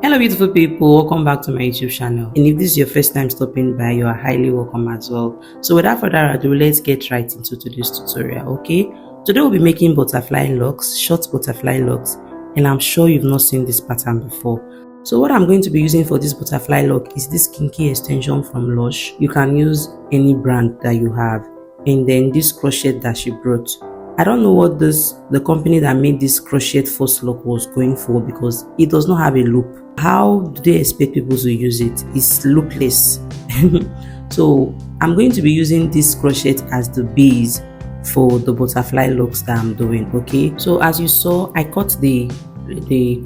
Hello beautiful people, welcome back to my YouTube channel, and if this is your first time stopping by, you are highly welcome as well. So without further ado, let's get right into today's tutorial. Okay, today we'll be making butterfly locks, short butterfly locks, and I'm sure you've not seen this pattern before. So what I'm going to be using for this butterfly lock is this kinky extension from Lush. You can use any brand that you have, and then this crochet that she brought. I don't know what the company that made this crochet first lock was going for, because it does not have a loop. How do they expect people to use it? It's loopless. So I'm going to be using this crochet as the base for the butterfly locks that I'm doing. Okay, so as you saw, I cut the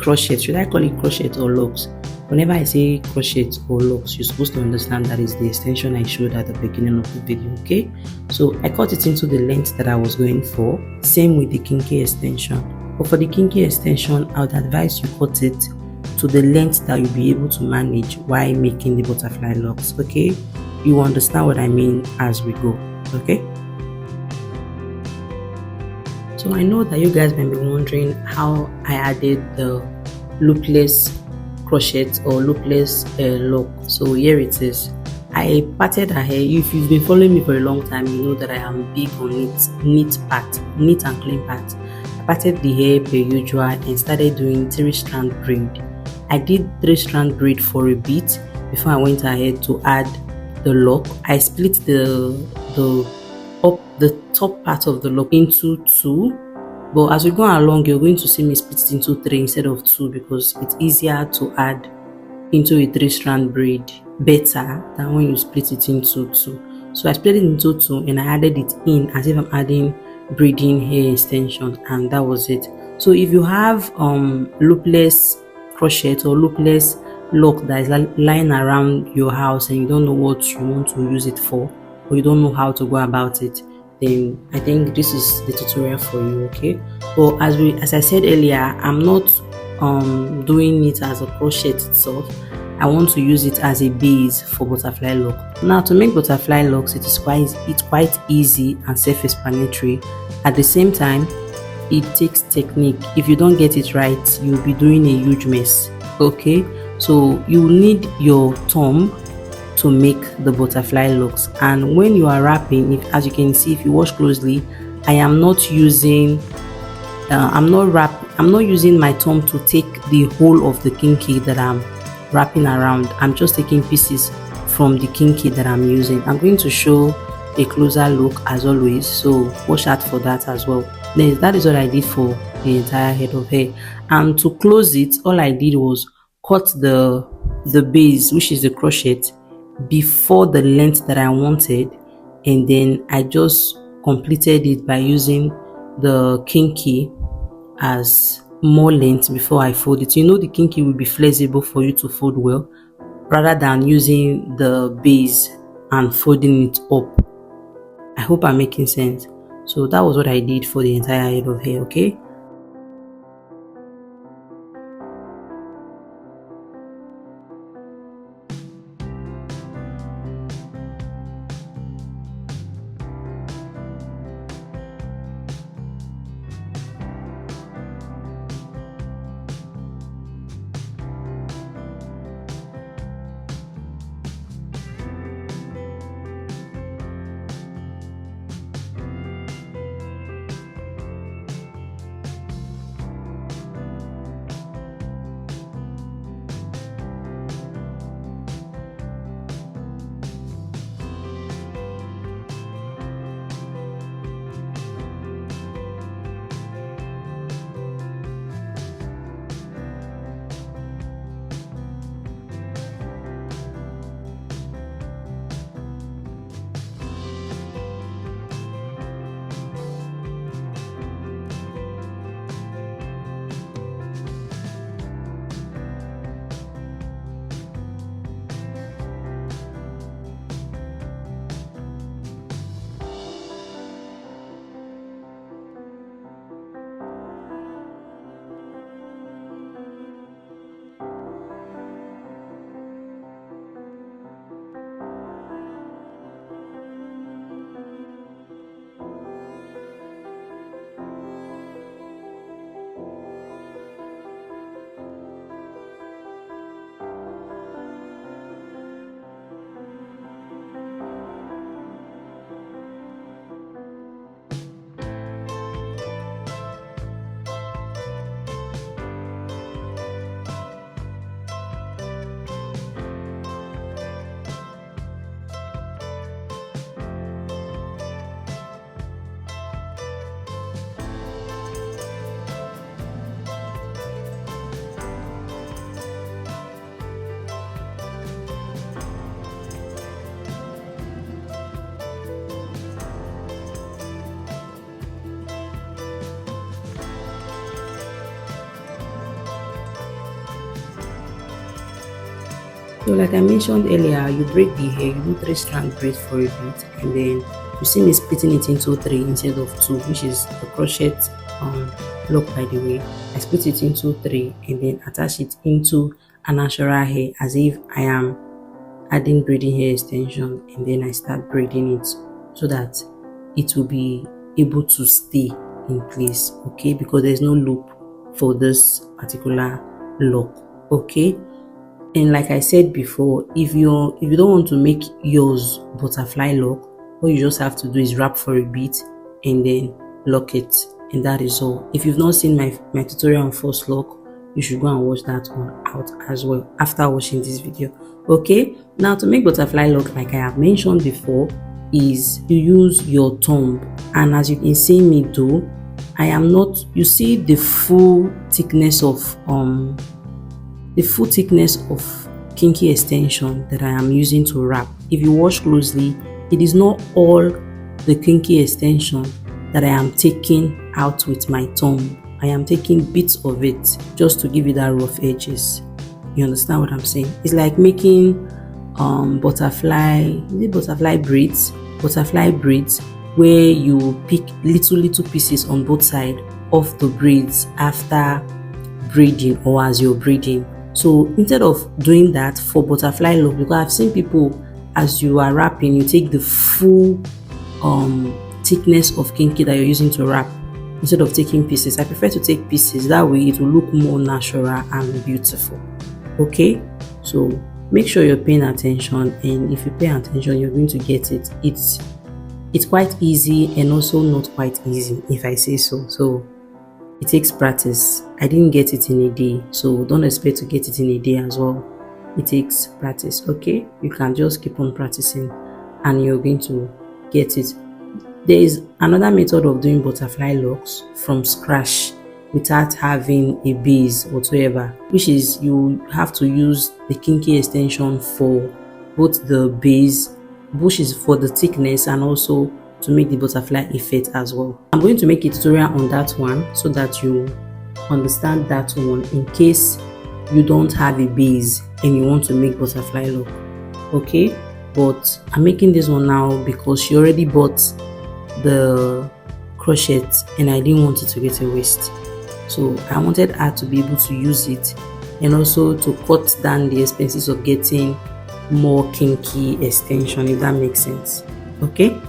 crochet. Should I call it crochet or locks? Whenever I say crochet or locks, you're supposed to understand that is the extension I showed at the beginning of the video. Okay, so I cut it into the length that I was going for. Same with the kinky extension, but for the kinky extension, I would advise you cut it to the length that you'll be able to manage while making the butterfly locks. Okay, you understand what I mean as we go. Okay, so I know that you guys might be wondering how I added the loopless crochet or loopless lock. So here it is. I parted her hair. If you've been following me for a long time, you know that I am big on neat and clean part. I parted the hair per usual and started doing 3-strand braid. I did 3-strand braid for a bit before I went ahead to add the lock. I split the top part of the lock into 2, but as we go along, you're going to see me split it into 3 instead of 2, because it's easier to add into a 3-strand braid better than when you split it into 2. So I split it into 2 and I added it in as if I'm adding braiding hair extension, and that was it. So if you have loopless crochet or loopless lock that is lying around your house and you don't know what you want to use it for, or you don't know how to go about it, then I think this is the tutorial for you. Okay, but as I said earlier, I'm not doing it as a crochet itself. I want to use it as a base for butterfly lock. Now, to make butterfly locks, it's quite easy and self-explanatory. At the same time, it takes technique. If you don't get it right, you'll be doing a huge mess. Okay, so you need your thumb to make the butterfly locks, and when you are wrapping, as you can see, if you watch closely, I am not using I'm not using my thumb to take the whole of the kinky that I'm wrapping around. I'm just taking pieces from the kinky that I'm using. I'm going to show a closer look as always, so watch out for that as well. Then that is what I did for the entire head of hair, and to close it, all I did was cut the base, which is the crochet, before the length that I wanted, and then I just completed it by using the kinky as more length before I fold it. You know, the kinky will be flexible for you to fold well, rather than using the base and folding it up. I hope I'm making sense. So that was what I did for the entire head of hair. Okay, So like I mentioned earlier, you braid the hair, you do 3-strand braid for a bit, and then you see me splitting it into 3 instead of 2, which is the crochet lock, by the way. I split it into 3 and then attach it into a natural hair as if I am adding braiding hair extension, and then I start braiding it so that it will be able to stay in place, okay, because there's no loop for this particular lock, okay. And like I said before, if you don't want to make yours butterfly lock, all you just have to do is wrap for a bit and then lock it, and that is all. If you've not seen my tutorial on false lock, you should go and watch that one out as well after watching this video, okay. Now to make butterfly lock, like I have mentioned before, is you use your thumb, and as you can see me do, I am not, you see the full thickness of kinky extension that I am using to wrap. If you watch closely, it is not all the kinky extension that I am taking out with my thumb. I am taking bits of it just to give you that rough edges. You understand what I'm saying? It's like making butterfly braids where you pick little pieces on both sides of the braids after braiding or as you're braiding. So instead of doing that for butterfly lock, because I've seen people, as you are wrapping, you take the full thickness of kinky that you're using to wrap instead of taking pieces. I prefer to take pieces, that way it will look more natural and beautiful, okay. So make sure you're paying attention, and if you pay attention, you're going to get it. It's quite easy and also not quite easy, if I say so. So it takes practice. I didn't get it in a day, so don't expect to get it in a day as well. It takes practice, okay. You can just keep on practicing and you're going to get it. There is another method of doing butterfly locks from scratch without having a base whatsoever, which is you have to use the kinky extension for both the base, which is for the thickness, and also to make the butterfly effect as well. I'm going to make a tutorial on that one so that you understand that one in case you don't have a base and you want to make butterfly lock, okay. But I'm making this one now because she already bought the crochet and I didn't want it to get a waste, so I wanted her to be able to use it and also to cut down the expenses of getting more kinky extension, if that makes sense, okay.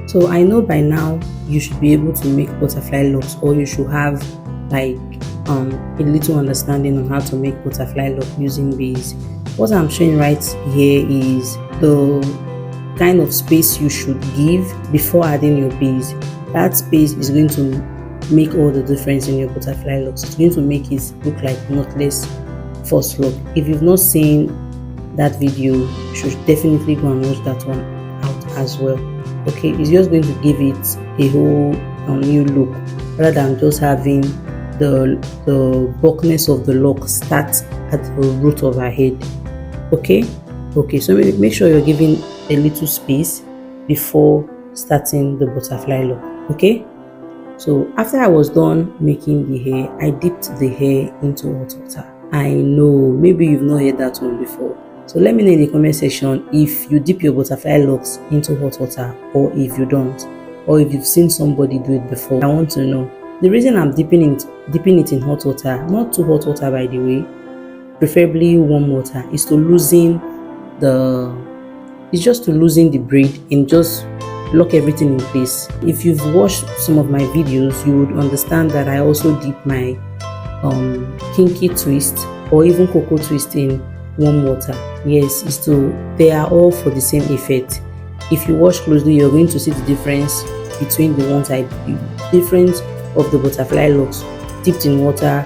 So I know by now you should be able to make butterfly locks, or you should have like a little understanding on how to make butterfly lock using beads. What I'm showing right here is the kind of space you should give before adding your beads. That space is going to make all the difference in your butterfly locks. It's going to make it look like knotless false lock. If you've not seen that video, you should definitely go and watch that one out as well. Okay, it's just going to give it a whole new look rather than just having the bulkiness of the lock start at the root of her head. Okay, so make sure you're giving a little space before starting the butterfly lock. Okay, So after I was done making the hair, I dipped the hair into hot water. I know maybe you've not heard that one before. So let me know in the comment section if you dip your butterfly locks into hot water, or if you don't, or if you've seen somebody do it before. I want to know. The reason I'm dipping it in hot water, not too hot water by the way, preferably warm water, is to loosen the braid and just lock everything in place. If you've watched some of my videos, you would understand that I also dip my kinky twist or even cocoa twist in warm water. Yes, they are all for the same effect. If you watch closely, you're going to see the difference between difference of the butterfly locks dipped in water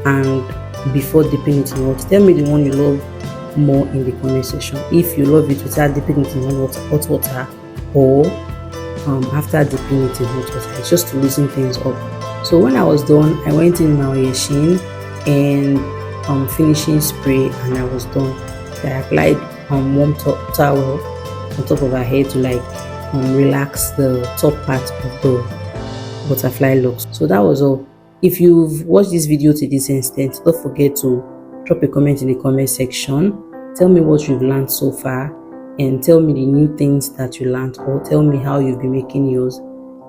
and before dipping it in water. Tell me the one you love more in the comment section. If you love it without dipping it in hot water, or after dipping it in hot water. It's just to loosen things up. So when I was done, I went in my machine and finishing spray, and I was done. I applied warm towel on top of her hair to relax the top part of the butterfly locks. So that was all. If you've watched this video to this extent, don't forget to drop a comment in the comment section. Tell me what you've learned so far, and tell me the new things that you learned, or tell me how you've been making yours.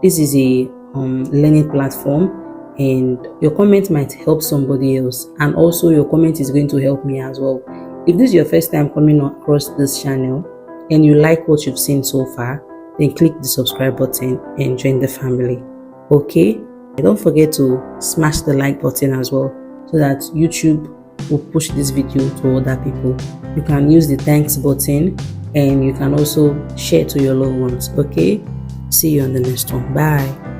This is a learning platform, and your comment might help somebody else, and also your comment is going to help me as well. If this is your first time coming across this channel and you like what you've seen so far, then click the subscribe button and join the family. Okay, don't forget to smash the like button as well, so that YouTube will push this video to other people. You can use the thanks button, and you can also share to your loved ones. Okay, see you on the next one. Bye.